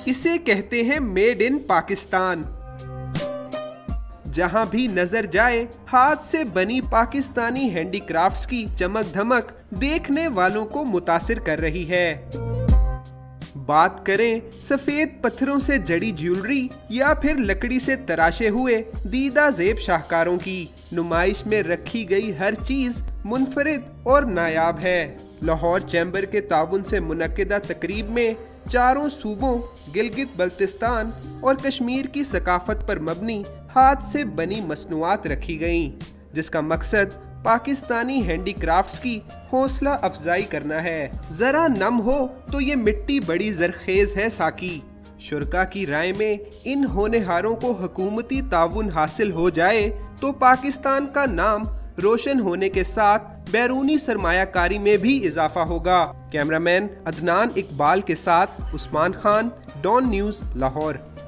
इसे कहते हैं मेड इन पाकिस्तान। जहां भी नजर जाए हाथ से बनी पाकिस्तानी हैंडीक्राफ्ट्स की चमक धमक देखने वालों को मुतासिर कर रही है। बात करें सफेद पत्थरों से जड़ी ज्वेलरी या फिर लकड़ी से तराशे हुए दीदा जेब शाहकारों की, नुमाइश में रखी गई हर चीज मुनफरिद और नायाब है। लाहौर चैम्बर के ताउन से मुनक्किदा तकरीब में चारों सूबों गिलगित बल्तिस्तान और कश्मीर की सकाफत पर मबनी हाथ से बनी मसनूआत रखी गईं, जिसका मकसद पाकिस्तानी हैंडीक्राफ्ट्स की हौसला अफजाई करना है। जरा नम हो तो ये मिट्टी बड़ी जरखेज है साकी। शुरका की राय में इन होनहारों को हुकूमती ताउन हासिल हो जाए तो पाकिस्तान का नाम रोशन होने के साथ बैरूनी सरमायाकारी में भी इजाफा होगा। कैमरामैन अदनान इकबाल के साथ उस्मान खान, डॉन न्यूज़, लाहौर।